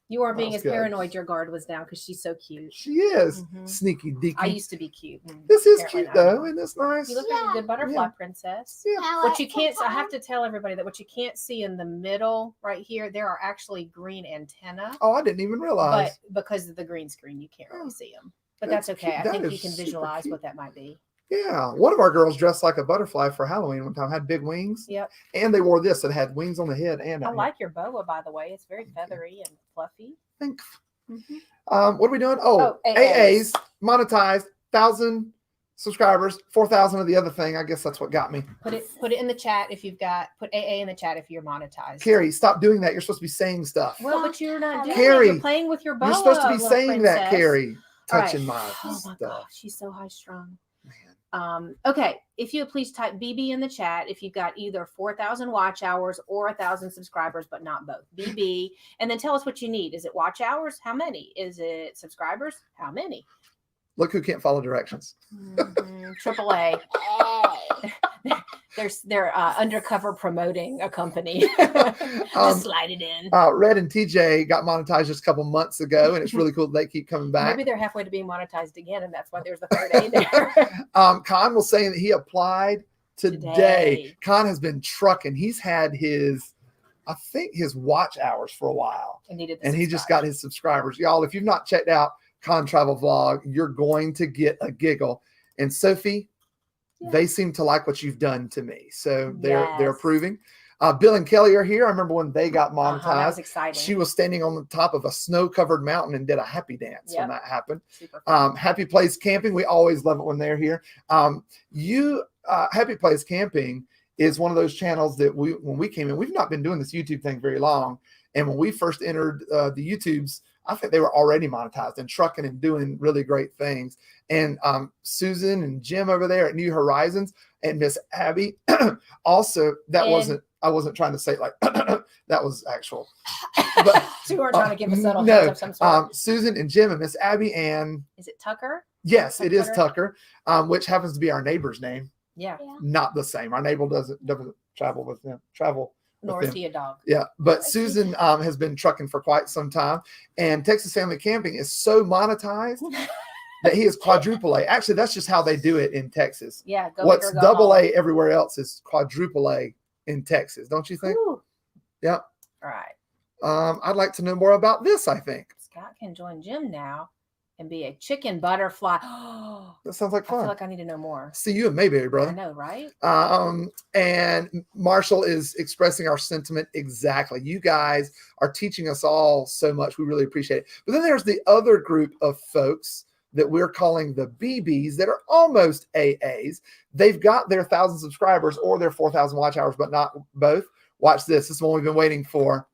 You weren't being That's as good. paranoid. Your guard was down because she's so cute. She is Mhm. sneaky deaky. I used to be cute. This is Apparently cute not. though, isn't this nice? You look like a good butterfly Yeah. princess. Yeah. What you can't, I have to tell everybody that what you can't see in the middle right here, there are actually green antennae. Oh, I didn't even realize. But because of the green screen, you can't really see them. But That's that's okay. cute. I That think you is can super visualize cute. what that might be. Yeah, one of our girls dressed like a butterfly for Halloween one time. Had big wings. Yep. And they wore this that had wings on the head and I like your boa, by the way. It's very feathery and fluffy. Thanks. Mhm. What are we doing? Oh, AAs monetized, 1,000 subscribers, 4,000 of the other thing. I guess that's what got me. Put it in the chat if you've got, put AA in the chat if you're monetized. Carrie, stop doing that. You're supposed to be saying stuff. Well, but you're not doing Carrie, it. You're playing with your boa. You're supposed to be little saying that, princess. Carrie. All right. Touching my Oh my stuff. gosh, she's so high strung. Okay, if you would please type BB in the chat if you've got either 4,000 watch hours or 1,000 subscribers, but not both. BB, and then tell us what you need. Is it watch hours? How many? Is it subscribers? How many? Look who can't follow directions. Triple A. Hey. They're undercover promoting a company. Just slide it in. Red and TJ got monetized just a couple months ago, and it's really cool that they keep coming back. Maybe they're halfway to being monetized again, and that's why there's the third A there. Con was saying that he applied today. Con has been trucking. He's had his watch hours for a while, and he just got his subscribers. Y'all, if you've not checked out Con Travel Vlog, you're going to get a giggle. And Sophie, they seem to like what you've done to me, so they're approving. Bill and Kelly are here. I remember when they got monetized. That was exciting. She was standing on the top of a snow-covered mountain and did a happy dance when that happened. Happy Place Camping. We always love it when they're here. Happy Place Camping is one of those channels that when we came in, we've not been doing this YouTube thing very long. And when we first entered the YouTubes, I think they were already monetized and trucking and doing really great things. And Susan and Jim over there at New Horizons and Miss Abby also, I wasn't trying to say it like that was actual. But so you weren't trying to give a subtle hint of some sort. Susan and Jim and Miss Abby and is it Tucker? Yes, it is Tucker, which happens to be our neighbor's name. Yeah. Not the same. Our neighbor doesn't travel with them. Nor is he a dog. Yeah, but Susan has been trucking for quite some time, and Texas Family Camping is so monetized that he is quadruple A. Actually, that's just how they do it in Texas. Yeah. What's double A everywhere else is quadruple A in Texas, don't you think? Ooh. Yep. All right. I'd like to know more about this, I think. Scott can join Jim now and be a chicken butterfly. That sounds like fun. I feel like I need to know more. See you in Mayberry, brother. I know, right? And Marshall is expressing our sentiment exactly. You guys are teaching us all so much. We really appreciate it. But then there's the other group of folks that we're calling the BBs that are almost AAs. They've got their 1,000 subscribers or their 4,000 watch hours, but not both. Watch this. This is one we've been waiting for.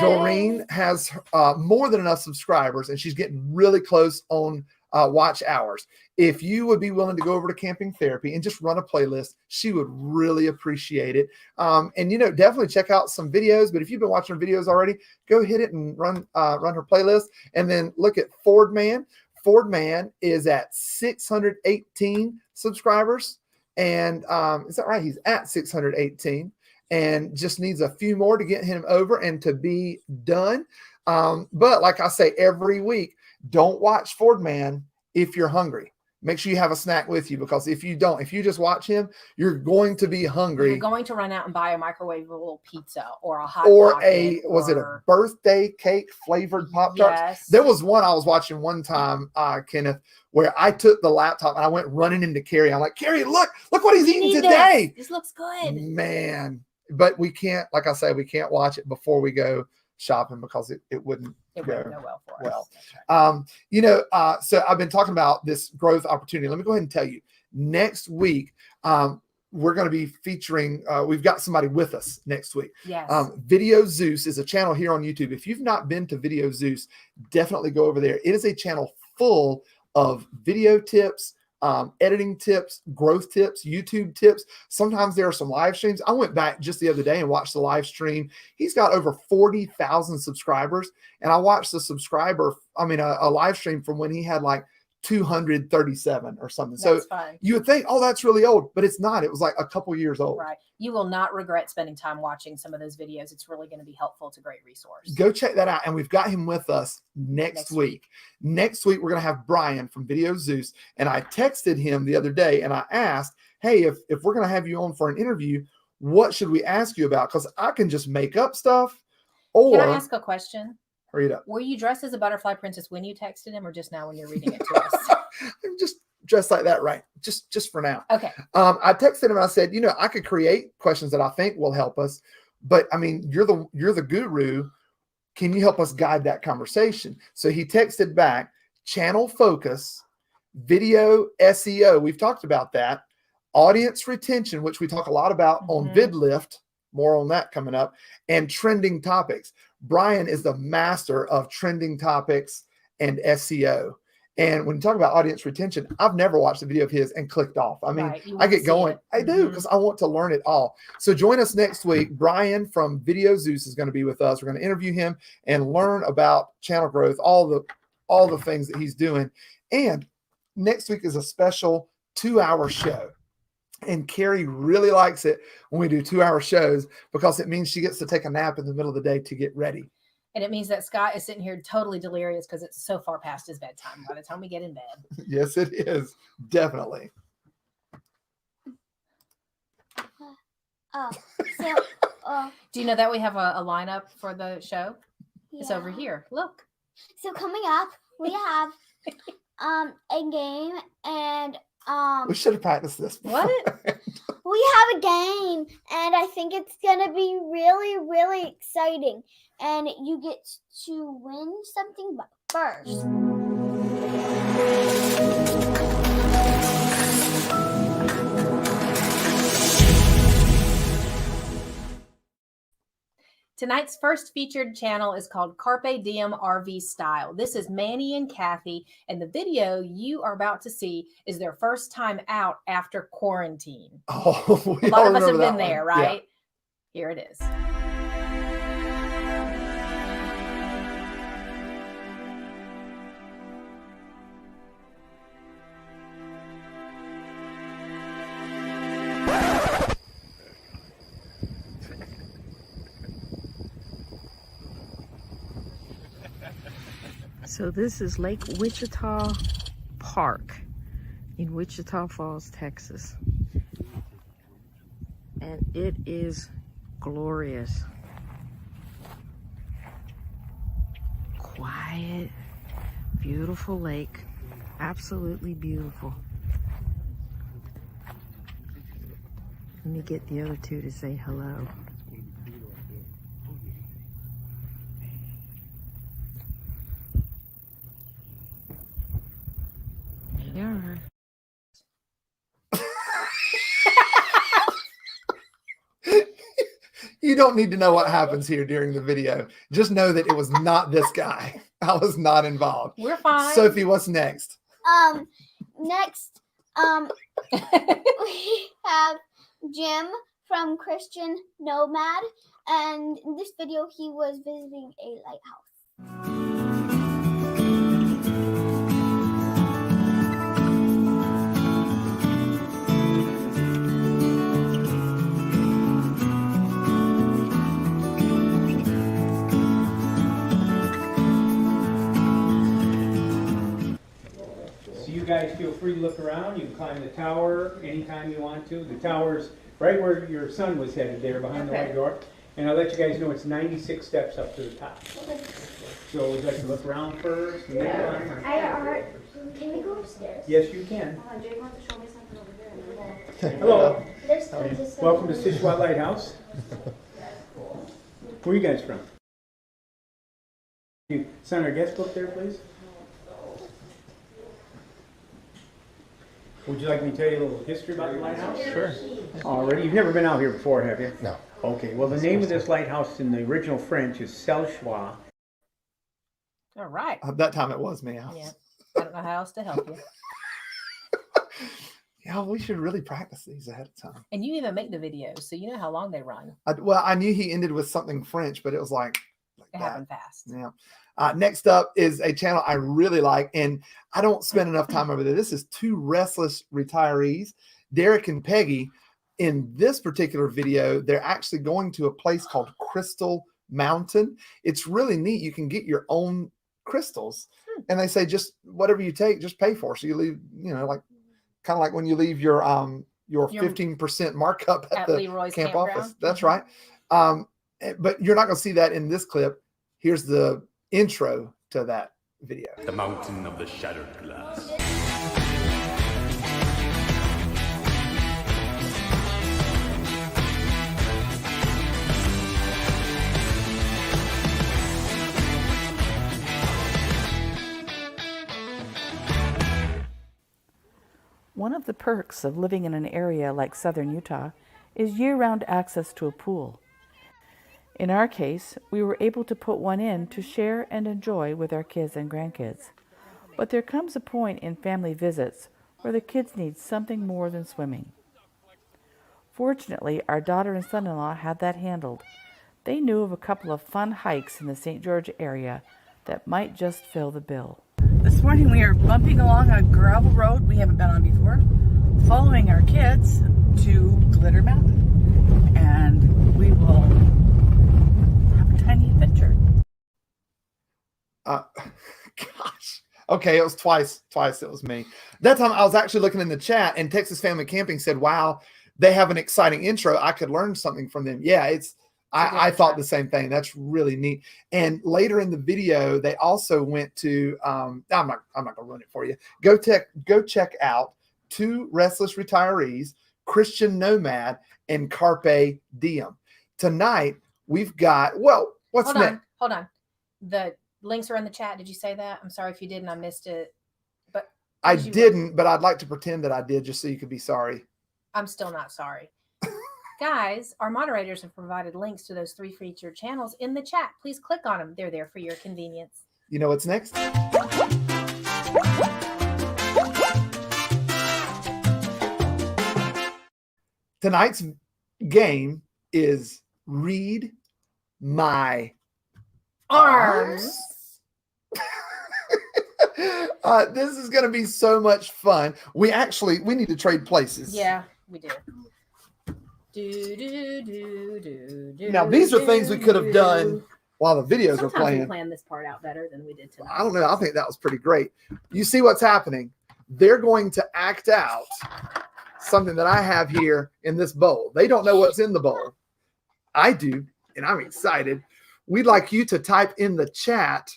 Doreen has more than enough subscribers, and she's getting really close on watch hours. If you would be willing to go over to Camping Therapy and just run a playlist, she would really appreciate it. And definitely check out some videos. But if you've been watching her videos already, go hit it and run her playlist. And then look at Ford Man. Ford Man is at 618 subscribers, and is that right? He's at 618. And just needs a few more to get him over and to be done. But like I say every week, don't watch Ford Man if you're hungry. Make sure you have a snack with you, because if you just watch him, you're going to be hungry. You're going to run out and buy a microwavable pizza or a hot pocket, was it a birthday cake flavored Pop-Tarts? Yes. There was one I was watching one time, Kenneth, where I took the laptop and I went running into Carrie. I'm like, Carrie, look what he's eating today. This looks good. Man. But we can't, like I say, we can't watch it before we go shopping, because it wouldn't go well for us. So I've been talking about this growth opportunity. Let me go ahead and tell you, next week, we're going to be featuring, we've got somebody with us next week. Yes. Video Zeus is a channel here on YouTube. If you've not been to Video Zeus, definitely go over there. It is a channel full of video tips, editing tips, growth tips, YouTube tips. Sometimes there are some live streams. I went back just the other day and watched the live stream. He's got over 40,000 subscribers. And I watched a live stream from when he had like 237 or something. That's so fun. You would think, oh, that's really old, but it's not. It was like a couple years old. Right. You will not regret spending time watching some of those videos. It's really going to be helpful. It's a great resource. Go check that out. And we've got him with us next week. Next week, we're going to have Brian from Video Zeus. And I texted him the other day and I asked, hey, if we're going to have you on for an interview, what should we ask you about? Because I can just make up stuff. Or can I ask a question? Hurry it up. Were you dressed as a butterfly princess when you texted him, or just now when you're reading it to us? I'm just dressed like that, right? Just for now. Okay. I texted him and I said, I could create questions that I think will help us, but I mean, you're the guru. Can you help us guide that conversation? So he texted back, channel focus, video SEO. We've talked about that. Audience retention, which we talk a lot about on VidLift. More on that coming up. And trending topics. Brian is the master of trending topics and SEO. And when you talk about audience retention, I've never watched a video of his and clicked off. I mean, I get going. I do, because I want to learn it all. So join us next week. Brian from Video Zeus is going to be with us. We're going to interview him and learn about channel growth, all the things that he's doing. And next week is a special 2-hour show. And Carrie really likes it when we do 2-hour shows because it means she gets to take a nap in the middle of the day to get ready. And it means that Scott is sitting here totally delirious because it's so far past his bedtime by the time we get in bed. Yes, it is. Definitely. Do you know that we have a lineup for the show? Yeah. It's over here. Look. So coming up, we have a game, and We should have practiced this. What? we have a game, and I think it's gonna be really, really exciting. And you get to win something, but first. Tonight's first featured channel is called Carpe Diem RV Style. This is Manny and Kathy, and the video you are about to see is their first time out after quarantine. Oh, a lot of us have been there, right? Yeah. Here it is. So this is Lake Wichita Park in Wichita Falls, Texas. And it is glorious. Quiet, beautiful lake. Absolutely beautiful. Let me get the other two to say hello. Yeah. You don't need to know what happens here during the video. Just know that it was not this guy. I was not involved. We're fine. Sophie, what's next? Next, we have Jim from Christian Nomad, and in this video, he was visiting a lighthouse. You guys feel free to look around. You can climb the tower anytime you want to. The tower's right where your son was headed there behind the white door. And I'll let you guys know it's 96 steps up to the top. Okay. So would you like to look around first? And then Can we go upstairs? Yes, you can. Jake wants to show me something over there. Hello. There's Welcome to Sichuan Lighthouse. Where are you guys from? You sign our guest book there, please. Would you like me to tell you a little history about the lighthouse? Sure. Already? You've never been out here before, have you? No. Okay. Well, the name of this lighthouse in the original French is Selchois. All right. At that time, it was me. Yeah. I don't know how else to help you. Yeah, we should really practice these ahead of time. And you even make the videos, so you know how long they run. I knew he ended with something French, but it was like It happened fast. Yeah. Next up is a channel I really like, and I don't spend enough time over there. This is two restless retirees, Derek and Peggy. In this particular video, they're actually going to a place called Crystal Mountain. It's really neat. You can get your own crystals, and they say just whatever you take, just pay for. So you leave, like kind of like when you leave your 15% markup at the Leroy's camp Campground. office. That's right. But you're not going to see that in this clip. Here's the intro to that video. The Mountain of the Shattered Glass. One of the perks of living in an area like southern Utah is year-round access to a pool. In our case, we were able to put one in to share and enjoy with our kids and grandkids. But there comes a point in family visits where the kids need something more than swimming. Fortunately, our daughter and son-in-law had that handled. They knew of a couple of fun hikes in the St. George area that might just fill the bill. This morning we are bumping along a gravel road we haven't been on before, following our kids Okay, it was twice. Twice it was me. That time I was actually looking in the chat, and Texas Family Camping said, "Wow, they have an exciting intro. I could learn something from them." Yeah, it's. I thought the same thing. That's really neat. And later in the video, they also went to. I'm not gonna run it for you. Go check out 2 Restless Retirees, Christian Nomad, and Carpe Diem. Tonight we've got. Well, what's next? Hold on. The links are in the chat. Did you say that? I'm sorry if you didn't. I missed it. But I didn't, but I'd like to pretend that I did, just so you could be sorry. I'm still not sorry. Guys, our moderators have provided links to those 3 featured channels in the chat. Please click on them. They're there for your convenience. You know what's next? Tonight's game is Read My Arms. This is going to be so much fun. We need to trade places. Yeah, we do. Now, these are things we could have done while the videos are Sometimes playing. we planned this part out better than we did tonight. I don't know. I think that was pretty great. You see what's happening? They're going to act out something that I have here in this bowl. They don't know what's in the bowl. I do, and I'm excited. We'd like you to type in the chat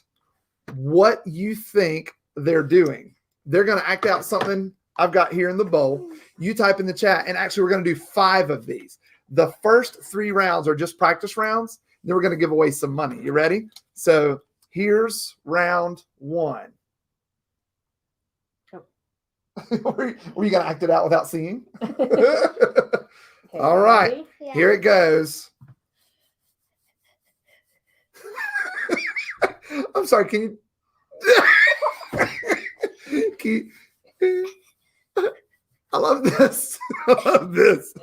what you think they're doing. They're going to act out something I've got here in the bowl. You type in the chat, and actually we're going to do 5 of these. The first 3 rounds are just practice rounds. Then we're going to give away some money. You ready? So here's round 1. Oh. Were you going to act it out without seeing? Okay, all right. ready? Yeah. Here it goes. I'm sorry. Can you? I love this. I love this.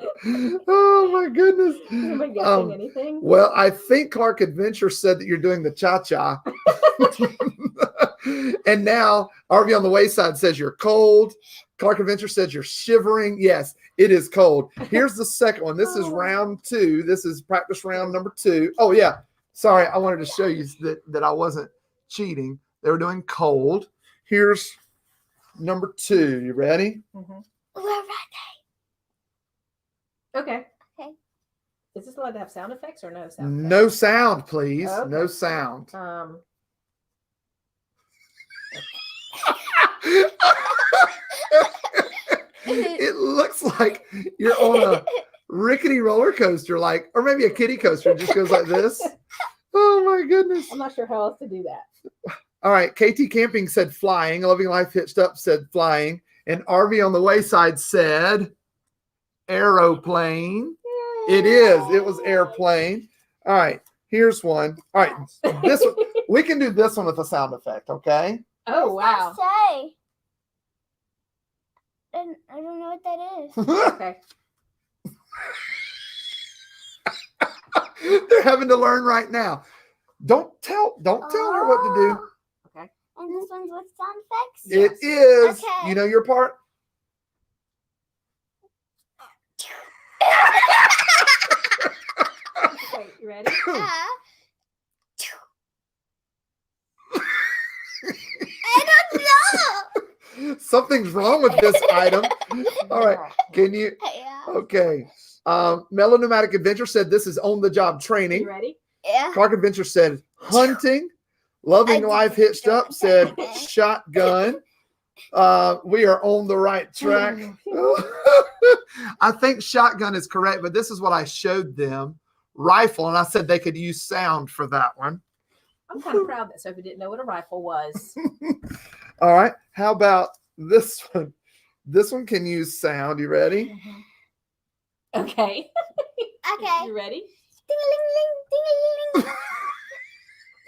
Oh my goodness. Am I guessing anything? Well, I think Clark Adventure said that you're doing the cha-cha. And now RV on the Wayside says you're cold. Clark Adventure says you're shivering. Yes, it is cold. Here's the second one. This is round 2. This is practice round number 2. Oh yeah. Sorry, I wanted to show you that I wasn't cheating. They were doing cold. Here's number 2. You ready? Mm-hmm. We're ready. Okay. Okay. Is this allowed to have sound effects or no sound effects? No sound, please. Okay. No sound. It looks like you're on a rickety roller coaster, or maybe a kiddie coaster. It just goes like this. Oh my goodness. I'm not sure how else to do that. All right. KT Camping said flying. Loving Life Hitched Up said flying. And RV on the Wayside said aeroplane. It is. It was airplane. All right. Here's one. All right. This one, we can do this one with a sound effect, okay? Oh, wow. Say. I don't know what that is. Okay. They're having to learn right now. Don't tell her what to do. Okay. And this one's with sound effects? It is. Okay. You know your part? Okay, you ready? I don't know. Something's wrong with this item. All right. Can you? Yeah. Okay. Melonomadic Adventure said this is on-the-job training. You ready? Yeah. Clark Adventure said hunting. Loving Life Hitched Up said shotgun. We are on the right track. I think shotgun is correct, but this is what I showed them. Rifle, and I said they could use sound for that one. I'm kind of proud that Sophie didn't know what a rifle was. All right. How about this one? This one can use sound. You ready? Okay. Okay. You ready? Ding-a-ling-ling, ding-a-ling-ling.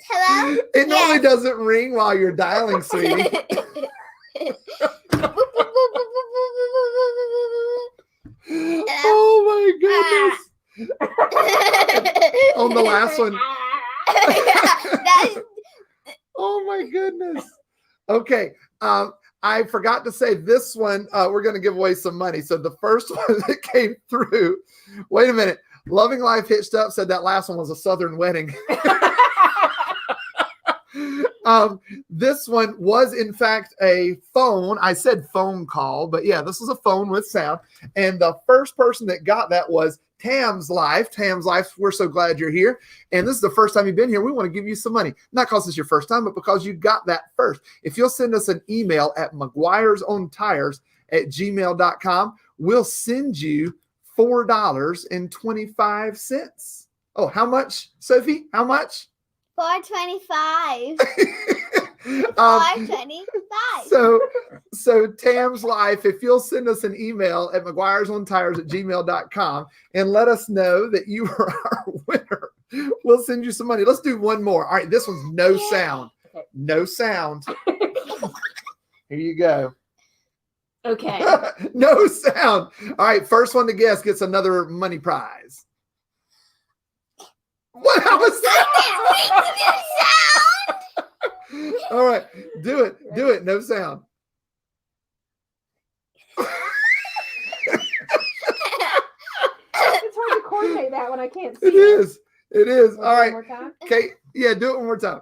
Hello? It normally doesn't ring while you're dialing, sweetie. Oh my goodness. On the last one. Oh my goodness. Okay. I forgot to say this one, we're going to give away some money. So the first one that came through, wait a minute. Loving Life Hitched Up said that last one was a Southern wedding. This one was in fact a phone. I said phone call, but yeah, this was a phone with sound. And the first person that got that was Tam's Life. Tam's Life, we're so glad you're here. And this is the first time you've been here. We want to give you some money. Not because it's your first time, but because you got that first. If you'll send us an email at McGuire'sOwnTires@gmail.com, we'll send you $4.25. Oh, how much, Sophie? How much? $4.25. $4.25. So Tam's Life, if you'll send us an email at McGuire'sOwnTires@gmail.com and let us know that you are our winner, we'll send you some money. Let's do one more. All right, this one's no sound. No sound. Here you go. Okay. No sound. All right, first one to guess gets another money prize. What? How was that? All right, do it. Do it. No sound. It's hard to coordinate that when I can't see. It is. It is. All right. One more time? Okay. Yeah, do it one more time.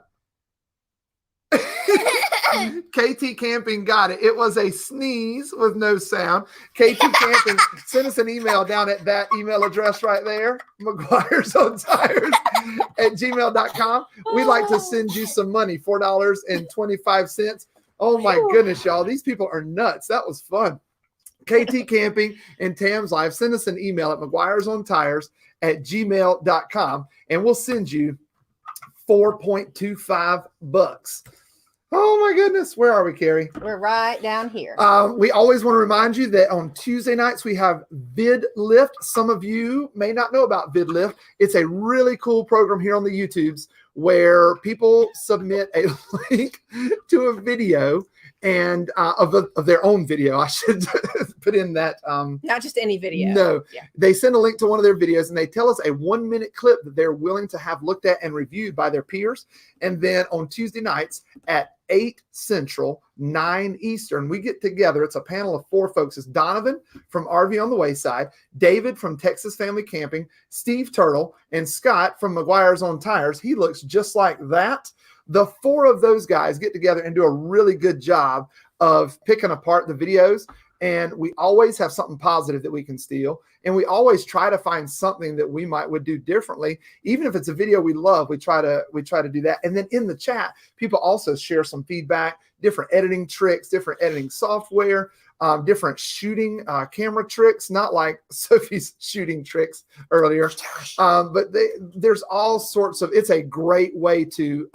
KT Camping got it. It was a sneeze with no sound. KT Camping, send us an email down at that email address right there, McGuire'sOwnTires@gmail.com. We'd like to send you some money, $4.25. Oh my goodness, y'all. These people are nuts. That was fun. KT Camping and Tam's Life, send us an email at McGuire'sOwnTires@gmail.com and we'll send you $4.25. Oh my goodness. Where are we, Carrie? We're right down here. We always want to remind you that on Tuesday nights we have VidLift. Some of you may not know about VidLift. It's a really cool program here on the YouTubes where people submit a link to a video and of their own video. I should put in that. Not just any video. No, yeah. They send a link to one of their videos and they tell us a 1-minute clip that they're willing to have looked at and reviewed by their peers. And then on Tuesday nights at 8 Central, 9 Eastern, we get together. It's a panel of 4 folks. It's Donovan from RV on the Wayside, David from Texas Family Camping, Steve Turtle, and Scott from McGuire's Own Tires. He looks just like that. The 4 of those guys get together and do a really good job of picking apart the videos. And we always have something positive that we can steal. And we always try to find something that we would do differently. Even if it's a video we love, we try to do that. And then in the chat, people also share some feedback, different editing tricks, different editing software, different shooting camera tricks, not like Sophie's shooting tricks earlier. But there's all sorts of, it's a great way to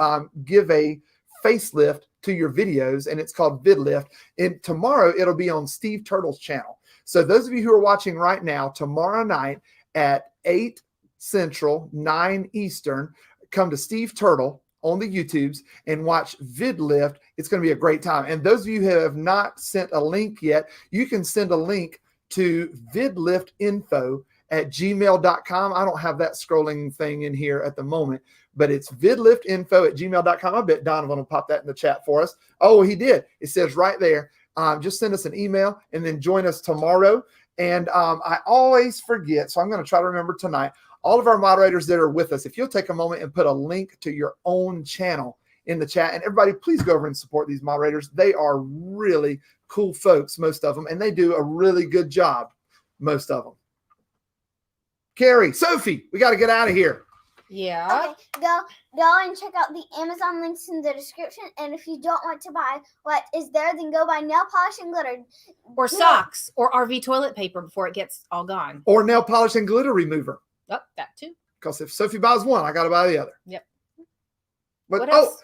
give a facelift to your videos, and it's called VidLift. And tomorrow it'll be on Steve Turtle's channel. So those of you who are watching right now, tomorrow night at 8 Central, 9 Eastern, come to Steve Turtle on the YouTubes and watch VidLift. It's going to be a great time. And those of you who have not sent a link yet, you can send a link to vidliftinfo@gmail.com. I don't have that scrolling thing in here at the moment, but it's vidliftinfo@gmail.com. I bet Donovan will pop that in the chat for us. Oh, he did. It says right there. Just send us an email and then join us tomorrow. And I always forget, so I'm going to try to remember tonight. All of our moderators that are with us, if you'll take a moment and put a link to your own channel in the chat. And everybody, please go over and support these moderators. They are really cool folks, most of them, and they do a really good job, most of them. Carrie, Sophie, we got to get out of here. Yeah. Okay, go and check out the Amazon links in the description. And if you don't want to buy what is there, then go buy nail polish and glitter. Or socks or RV toilet paper before it gets all gone. Or nail polish and glitter remover. Oh, that too. Because if Sophie buys one, I got to buy the other. Yep. But what else?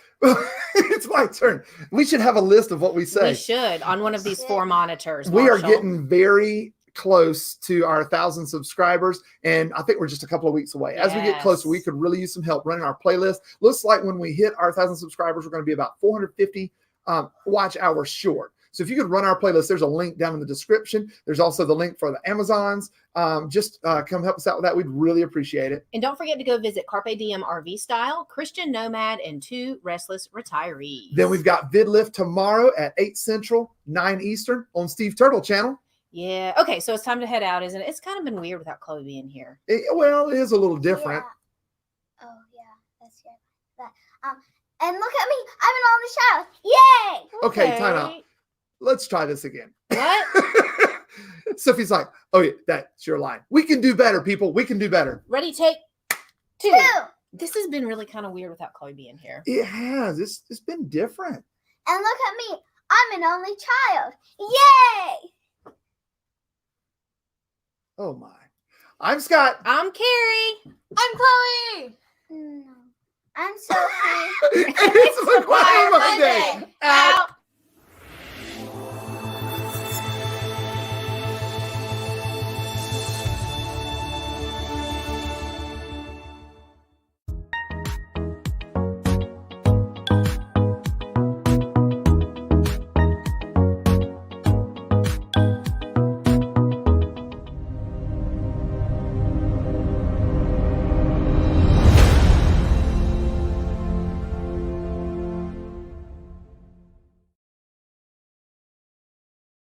it's my turn. We should have a list of what we say. We should on one of these 4 monitors. We Marshall. are getting very close to our 1,000 subscribers, and I think we're just a couple of weeks away. As we get closer, we could really use some help running our playlist. Looks like when we hit our 1,000 subscribers, we're going to be about 450 watch hours short. So if you could run our playlist, there's a link down in the description. There's also the link for the Amazons. Just come help us out with that. We'd really appreciate it. And don't forget to go visit Carpe Diem RV Style, Christian Nomad, and 2 Restless Retirees. Then we've got VidLift tomorrow at 8 Central, 9 Eastern on Steve Turtle channel. Yeah. Okay, so it's time to head out, isn't it? It's kind of been weird without Chloe being here. Well, it is a little different. Yeah. Oh, yeah. That's good. And look at me, I'm an only child. Yay! Okay, time out. Let's try this again. What? Sophie's like, oh yeah, that's your line. We can do better, people. We can do better. Ready, take 2. 2. This has been really kind of weird without Chloe being here. It has. It's been different. And look at me, I'm an only child. Yay! Oh my. I'm Scott. I'm Carrie. I'm Chloe. No. I'm Sophie. And it's McGuire Monday. Out.